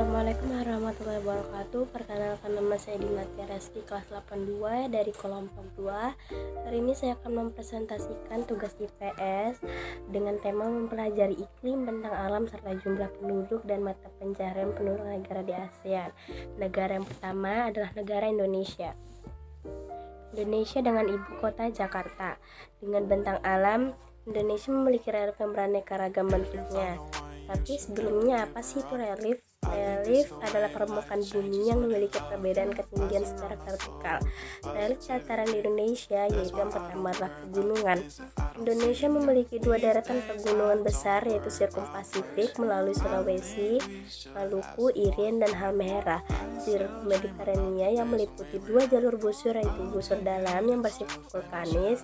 Assalamualaikum warahmatullahi wabarakatuh. Perkenalkan, nama saya Dinatya Reski, kelas 82 dari kelompok 2. Hari ini saya akan mempresentasikan tugas IPS dengan tema mempelajari iklim, bentang alam, serta jumlah penduduk dan mata pencaharian penduduk negara di ASEAN. Negara yang pertama adalah negara Indonesia. Indonesia dengan ibu kota Jakarta. Dengan bentang alam, Indonesia memiliki relief yang beraneka ragam bentuknya. Tapi sebelumnya, apa sih itu relief? Relief adalah permukaan bumi yang memiliki perbedaan ketinggian secara vertikal. Relief dataran di Indonesia yaitu yang pertama adalah pegunungan. Indonesia memiliki dua deretan pegunungan besar, yaitu Sirkum Pasifik melalui Sulawesi, Maluku, Irian, dan Halmahera. Sirkum Mediterania yang meliputi dua jalur busur, yaitu busur dalam yang bersifat vulkanis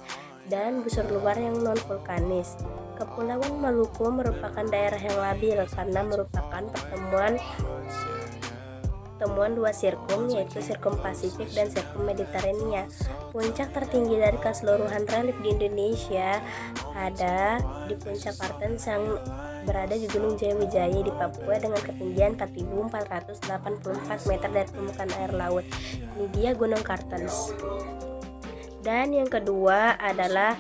dan busur luar yang non-vulkanis. Kepulauan Maluku merupakan daerah yang labil karena merupakan pertemuan dua sirkum, yaitu Sirkum Pasifik dan Sirkum Mediterania. Puncak tertinggi dari keseluruhan relief di Indonesia ada di Puncak Kartens yang berada di Gunung Jayawijaya di Papua dengan ketinggian 4.484 meter dari permukaan air laut. Ini dia Gunung Kartens. Dan yang kedua adalah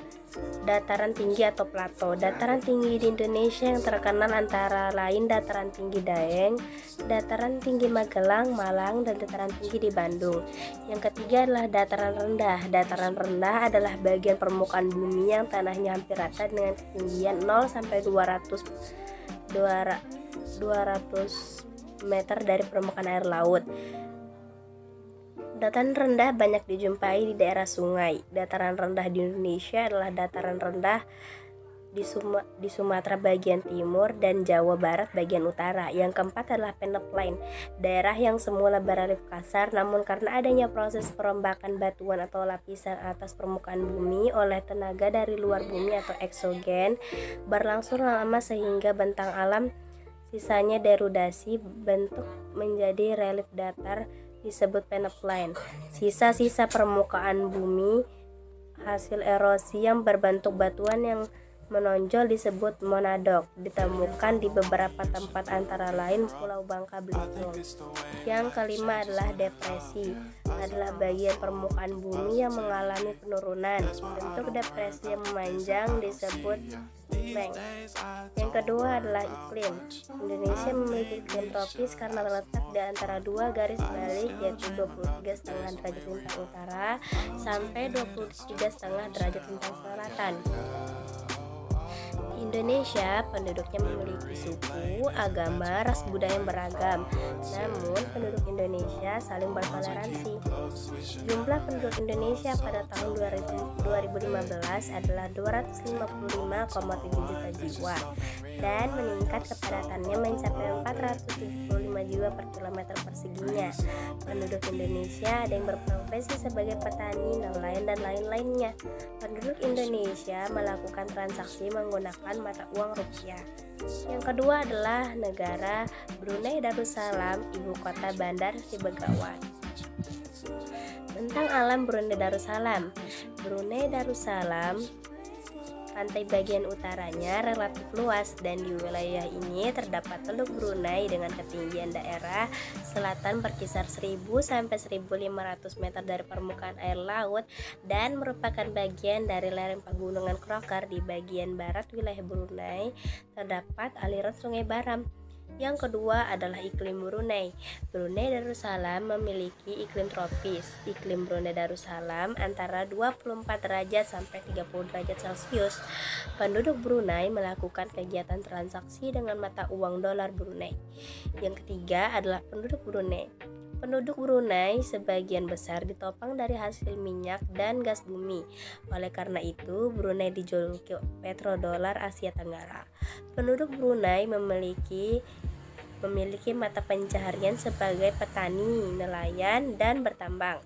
dataran tinggi atau plato. Dataran tinggi di Indonesia yang terkenal antara lain dataran tinggi Daeng, dataran tinggi Magelang, Malang, dan dataran tinggi di Bandung. Yang ketiga adalah dataran rendah. Dataran rendah adalah bagian permukaan bumi yang tanahnya hampir rata dengan ketinggian 0 sampai 200 meter dari permukaan air laut. Dataran rendah banyak dijumpai di daerah sungai. Dataran rendah di Indonesia adalah dataran rendah di Sumatera bagian timur dan Jawa Barat bagian utara. Yang keempat adalah peneplain, daerah yang semula berelief kasar, namun karena adanya proses perombakan batuan atau lapisan atas permukaan bumi oleh tenaga dari luar bumi atau eksogen berlangsung lama sehingga bentang alam sisanya derudasi bentuk menjadi relief datar disebut peneplain. Sisa-sisa permukaan bumi hasil erosi yang berbentuk batuan yang menonjol disebut monadok, ditemukan di beberapa tempat antara lain Pulau Bangka Belitung. Yang kelima adalah depresi, adalah bagian permukaan bumi yang mengalami penurunan. Bentuk depresi yang memanjang disebut bank. Yang kedua adalah iklim. Indonesia memiliki iklim tropis karena terletak di antara dua garis balik, yaitu 23,5 derajat lintang utara sampai 23,5 derajat lintang selatan. Indonesia penduduknya memiliki suku, agama, ras budaya yang beragam. Namun penduduk Indonesia saling bertoleransi. Jumlah penduduk Indonesia pada tahun 2015 adalah 255,7 juta jiwa dan meningkat kepadatannya mencapai 475 jiwa per kilometer perseginya. Penduduk Indonesia ada yang berprofesi sebagai petani, nelayan, dan lain-lainnya. Penduduk Indonesia melakukan transaksi menggunakan mata uang rupiah. Yang kedua adalah negara Brunei Darussalam, ibu kota Bandar Sri Begawan. Bentang alam Brunei Darussalam. Brunei Darussalam, pantai bagian utaranya relatif luas dan di wilayah ini terdapat Teluk Brunei dengan ketinggian daerah selatan berkisar 1000 sampai 1500 meter dari permukaan air laut dan merupakan bagian dari lereng pegunungan Crocker. Di bagian barat wilayah Brunei terdapat aliran Sungai Baram. Yang kedua adalah iklim Brunei. Brunei Darussalam memiliki iklim tropis. Iklim Brunei Darussalam antara 24 derajat sampai 30 derajat Celcius. Penduduk Brunei melakukan kegiatan transaksi dengan mata uang dolar Brunei. Yang ketiga adalah penduduk Brunei. Penduduk Brunei sebagian besar ditopang dari hasil minyak dan gas bumi. Oleh karena itu, Brunei dijuluki petrodolar Asia Tenggara. Penduduk Brunei memiliki mata pencaharian sebagai petani, nelayan, dan bertambang.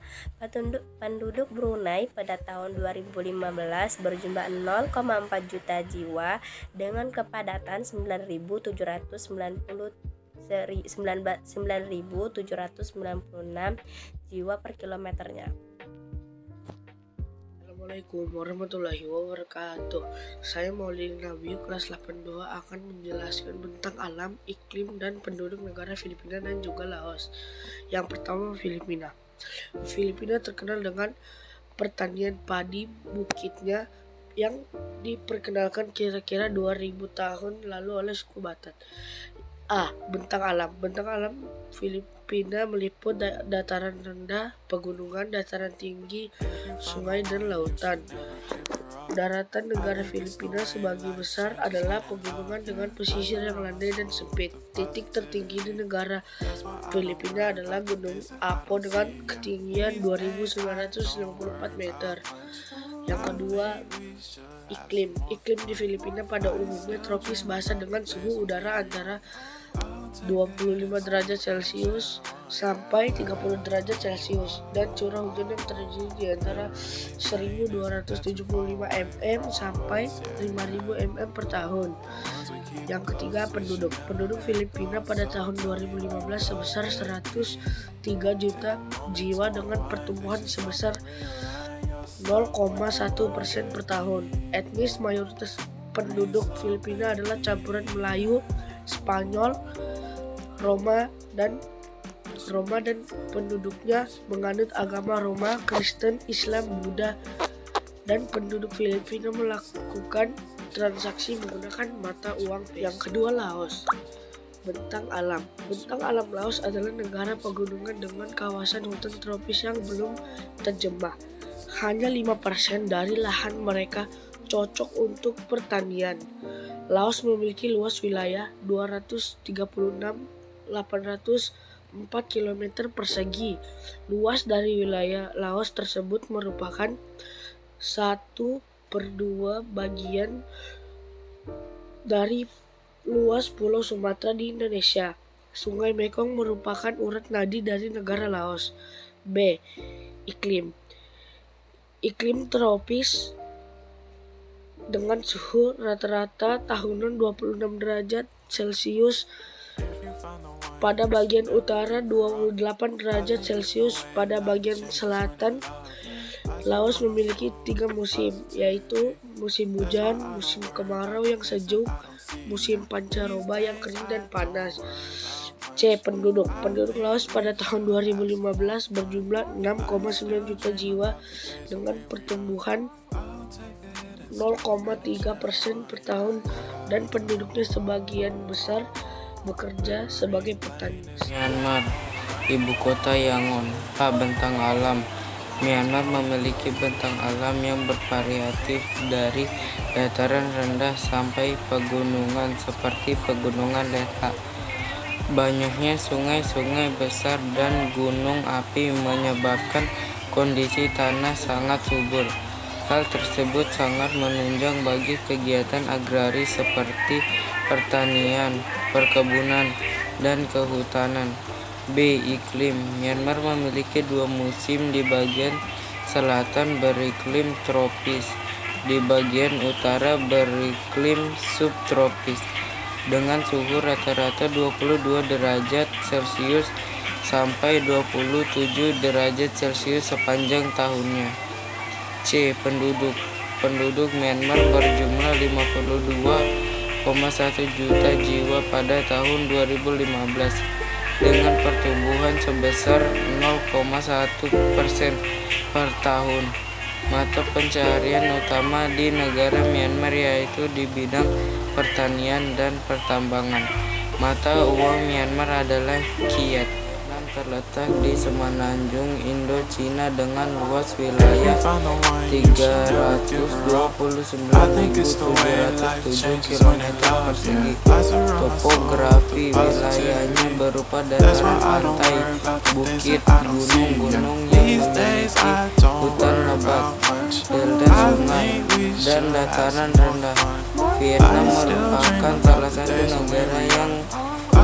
Penduduk Brunei pada tahun 2015 berjumlah 0,4 juta jiwa dengan kepadatan 9.796 jiwa per kilometernya. Assalamualaikum warahmatullahi wabarakatuh. Saya Maulidi Nabi kelas 82 akan menjelaskan tentang alam, iklim, dan penduduk negara Filipina dan juga Laos. Yang pertama, Filipina. Filipina terkenal dengan pertanian padi bukitnya yang diperkenalkan kira-kira 2000 tahun lalu oleh suku Batak. Bentang alam. Bentang alam Filipina meliput dataran rendah, pegunungan, dataran tinggi, sungai, dan lautan. Daratan negara Filipina sebagian besar adalah pegunungan dengan pesisir yang landai dan sempit. Titik tertinggi di negara Filipina adalah Gunung Apo dengan ketinggian 2.994 meter. Yang kedua, iklim. Iklim di Filipina pada umumnya tropis basah dengan suhu udara antara 25 derajat Celcius sampai 30 derajat Celcius dan curah hujan yang terjadi di antara 1275 mm sampai 5000 mm per tahun. Yang ketiga, penduduk. Penduduk Filipina pada tahun 2015 sebesar 103 juta jiwa dengan pertumbuhan sebesar 0,1% per tahun. Etnis mayoritas penduduk Filipina adalah campuran Melayu, Spanyol, Roma dan penduduknya menganut agama Roma, Kristen, Islam, Buddha, dan penduduk Filipina melakukan transaksi menggunakan mata uang. Yang kedua, Laos. Bentang alam. Bentang alam Laos adalah negara pegunungan dengan kawasan hutan tropis yang belum terjemah. Hanya 5% dari lahan mereka cocok untuk pertanian. Laos memiliki luas wilayah 236.804 km persegi. Luas dari wilayah Laos tersebut merupakan 1/2 bagian dari luas Pulau Sumatera di Indonesia. Sungai Mekong merupakan urat nadi dari negara Laos. B. Iklim. Iklim tropis dengan suhu rata-rata tahunan 26 derajat Celcius pada bagian utara, 28 derajat Celcius pada bagian selatan. Laos memiliki 3 musim, yaitu musim hujan, musim kemarau yang sejuk, musim pancaroba yang kering dan panas. C. Penduduk. Penduduk Laos pada tahun 2015 berjumlah 6,9 juta jiwa dengan pertumbuhan 0,3% per tahun dan penduduknya sebagian besar bekerja sebagai petani. Myanmar, ibu kota Yangon. Bentang alam. Myanmar memiliki bentang alam yang bervariatif dari dataran rendah sampai pegunungan seperti Pegunungan Leta. Banyaknya sungai-sungai besar dan gunung api menyebabkan kondisi tanah sangat subur. Hal tersebut sangat menunjang bagi kegiatan agraris seperti pertanian, perkebunan, dan kehutanan. B. Iklim. Myanmar memiliki 2 musim. Di bagian selatan beriklim tropis, di bagian utara beriklim subtropis dengan suhu rata-rata 22 derajat Celcius sampai 27 derajat Celcius sepanjang tahunnya. C. Penduduk. Penduduk Myanmar berjumlah 52,1 juta jiwa pada tahun 2015 dengan pertumbuhan sebesar 0,1% per tahun. Mata pencaharian utama di negara Myanmar yaitu di bidang pertanian dan pertambangan. Mata uang Myanmar adalah kyat. Vietnam terletak di semenanjung Indochina dengan luas wilayah 329.707 km persegi. Topografi wilayahnya berupa dataran pantai, bukit, gunung-gunung yang memiliki hutan lebat, delta sungai, dan dataran rendah. Vietnam merupakan salah satu negara yang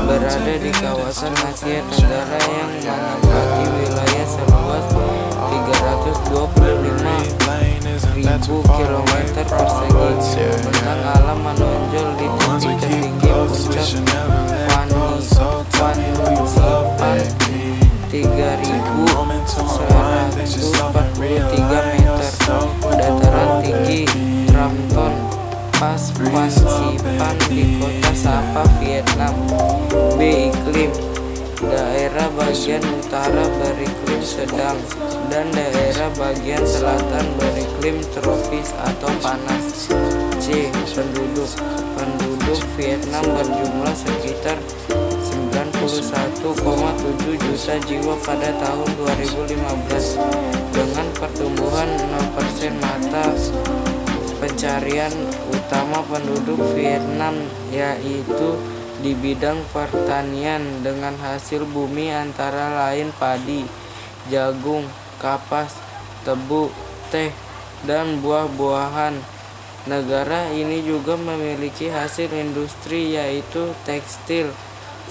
berada di kawasan Asia Tenggara yang menempati wilayah seluas 325.000 km persegi. Bentang alam menonjol di titik tertinggi puncak Fansipan 3.143 meter. Kapas Phan Xiphan di kota Sapa, Vietnam. B. Iklim. Daerah bagian utara beriklim sedang dan daerah bagian selatan beriklim tropis atau panas. C. Penduduk Vietnam berjumlah sekitar 91,7 juta jiwa pada tahun 2015 dengan pertumbuhan 0%. Mata pencarian utama penduduk Vietnam yaitu di bidang pertanian dengan hasil bumi antara lain padi, jagung, kapas, tebu, teh, dan buah-buahan. Negara ini juga memiliki hasil industri yaitu tekstil,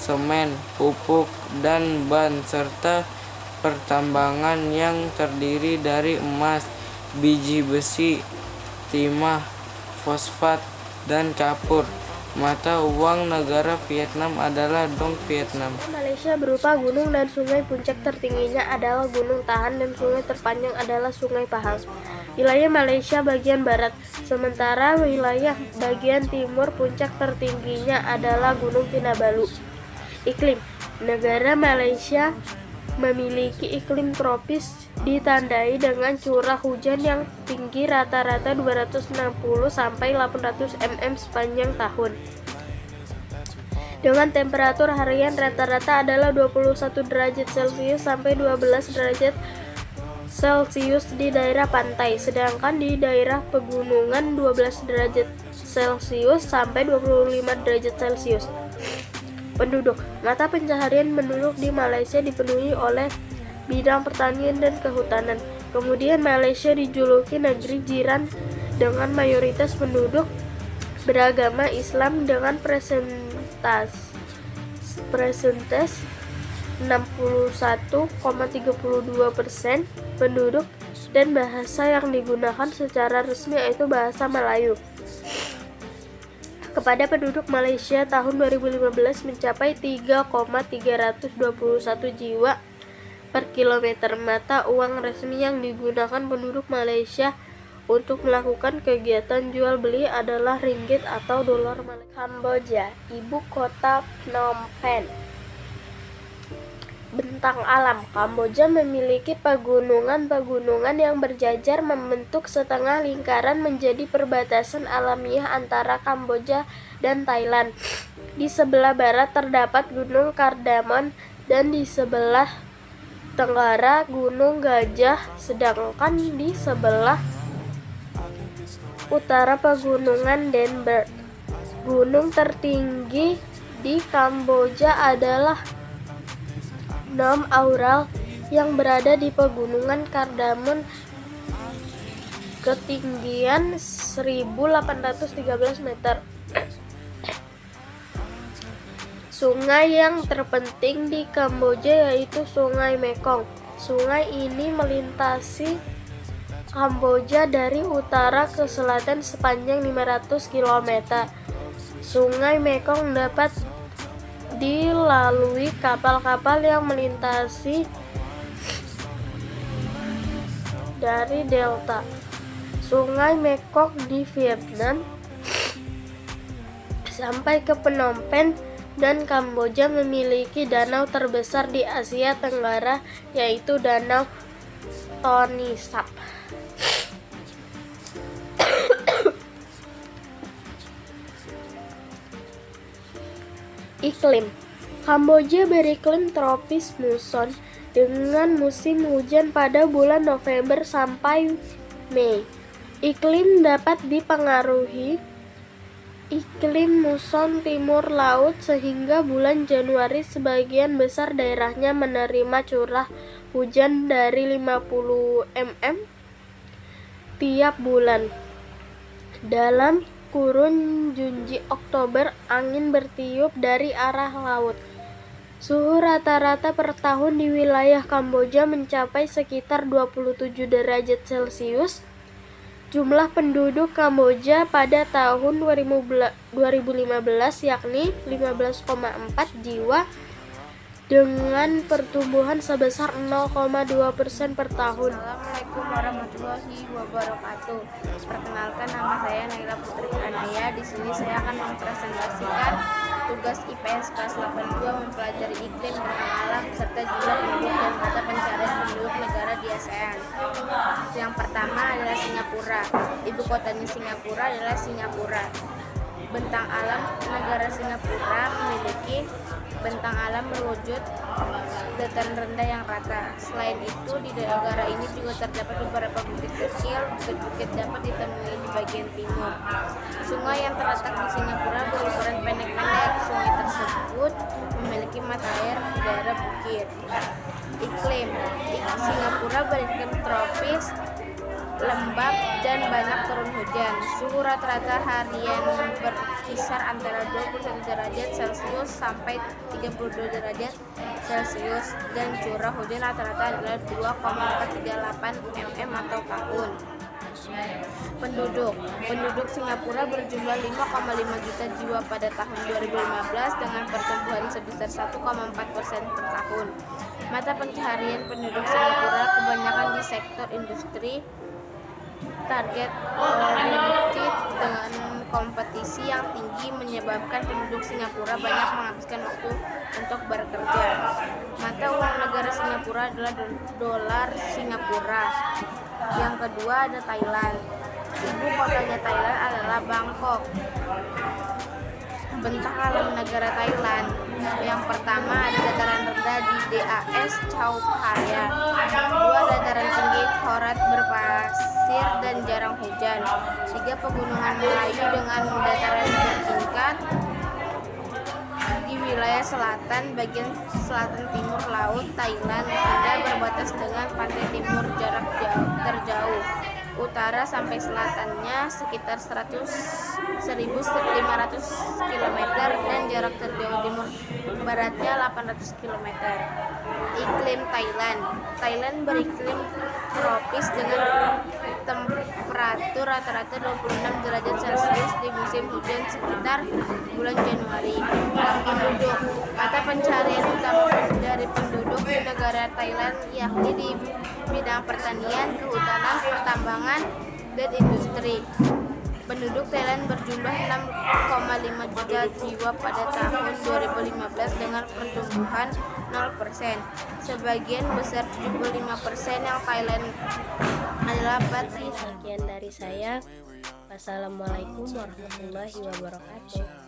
semen, pupuk, dan ban, serta pertambangan yang terdiri dari emas, biji besi, timah, fosfat, dan kapur. Mata uang negara Vietnam adalah Dong Vietnam. Malaysia berupa gunung dan sungai. Puncak tertingginya adalah Gunung Tahan dan sungai terpanjang adalah Sungai Pahang. Wilayah Malaysia bagian barat, sementara wilayah bagian timur puncak tertingginya adalah Gunung Kinabalu. Iklim. Negara Malaysia memiliki iklim tropis ditandai dengan curah hujan yang tinggi rata-rata 260 sampai 800 mm sepanjang tahun. Dengan temperatur harian rata-rata adalah 21 derajat Celcius sampai 12 derajat Celcius di daerah pantai, sedangkan di daerah pegunungan 12 derajat Celcius sampai 25 derajat Celcius. Penduduk. Mata pencaharian penduduk di Malaysia dipenuhi oleh bidang pertanian dan kehutanan. Kemudian Malaysia dijuluki negeri jiran dengan mayoritas penduduk beragama Islam dengan presentase 61,32% penduduk, dan bahasa yang digunakan secara resmi yaitu bahasa Melayu. Kepada penduduk Malaysia tahun 2015 mencapai 3,321 jiwa per kilometer. Mata uang resmi yang digunakan penduduk Malaysia untuk melakukan kegiatan jual beli adalah ringgit atau dolar Malaysia. Kamboja, ibu kota Phnom Penh. Bentang alam. Kamboja memiliki pegunungan-pegunungan yang berjajar membentuk setengah lingkaran menjadi perbatasan alamiah antara Kamboja dan Thailand. Di sebelah barat terdapat Gunung Cardamom dan di sebelah tenggara Gunung Gajah, sedangkan di sebelah utara pegunungan Denberg. Gunung tertinggi di Kamboja adalah Nom Aural yang berada di pegunungan Cardamom ketinggian 1813 meter. Sungai yang terpenting di Kamboja yaitu Sungai Mekong. Sungai ini melintasi Kamboja dari utara ke selatan sepanjang 500 km. Sungai Mekong dapat dilalui kapal-kapal yang melintasi dari delta Sungai Mekong di Vietnam sampai ke Phnom Penh, dan Kamboja memiliki danau terbesar di Asia Tenggara yaitu Danau Tonle Sap. Iklim. Kamboja beriklim tropis muson dengan musim hujan pada bulan November sampai Mei. Iklim dapat dipengaruhi iklim muson timur laut sehingga bulan Januari sebagian besar daerahnya menerima curah hujan dari 50 mm tiap bulan. Dalam kurun Juni-Oktober angin bertiup dari arah laut. Suhu rata-rata per tahun di wilayah Kamboja mencapai sekitar 27 derajat Celcius. Jumlah penduduk Kamboja pada tahun 2015 yakni 15,4 jiwa dengan pertumbuhan sebesar 0,2% per tahun. Assalamualaikum warahmatullahi wabarakatuh. Perkenalkan, nama saya Naila Putri Pranaya. Di sini saya akan mempresentasikan tugas IPS kelas 82 mempelajari iklim, bentang alam, serta jumlah penduduk dan mata pencarian penduduk negara di ASEAN. Yang pertama adalah Singapura. Ibu kotanya Singapura adalah Singapura. Bentang alam negara Singapura memiliki bentang alam berwujud dataran rendah yang rata. Selain itu, di negara ini juga terdapat beberapa bukit kecil. Bukit-bukit dapat ditemui di bagian timur. Sungai yang terletak di Singapura berukuran pendek-pendek. Sungai tersebut memiliki mata air di daerah bukit. Iklim Singapura beriklim tropis, lembab dan banyak turun hujan. Suhu rata-rata harian berkisar antara 21 derajat Celcius sampai 32 derajat Celcius dan curah hujan rata-rata adalah 2,438 mm atau tahun. Penduduk Singapura berjumlah 5,5 juta jiwa pada tahun 2015 dengan pertumbuhan sebesar 1,4% per tahun. Mata pencaharian penduduk Singapura kebanyakan di sektor industri. Target oriented dengan kompetisi yang tinggi menyebabkan penduduk Singapura banyak menghabiskan waktu untuk bekerja. Mata uang negara Singapura adalah dolar Singapura. Yang kedua ada Thailand. Ibu kotanya Thailand adalah Bangkok. Bentang alam negara Thailand. Yang pertama ada dataran rendah di DAS Chao Phraya. Dua, dataran tinggi Khorat berpasir dan jarang hujan. 3, pegunungan Melayu dengan dataran bertingkat. Di wilayah selatan, bagian selatan timur laut Thailand ada berbatas dengan pantai timur jarak terjauh. Utara sampai selatannya sekitar 1.500 km dan jarak terjauh timur baratnya 800 km. Iklim Thailand. Thailand beriklim tropis dengan temperatur rata-rata 26 derajat Celcius di musim hujan sekitar bulan Januari. Penduduk. Mata pencarian utama dari penduduk di negara Thailand yakni di bidang pertanian, kehutanan, pertambangan, dan industri. Penduduk Thailand berjumlah 6,5 juta jiwa pada tahun 2015 dengan pertumbuhan 0%. Sebagian besar 75% yang Thailand adalah Sekian dari saya. Wassalamualaikum warahmatullahi wabarakatuh.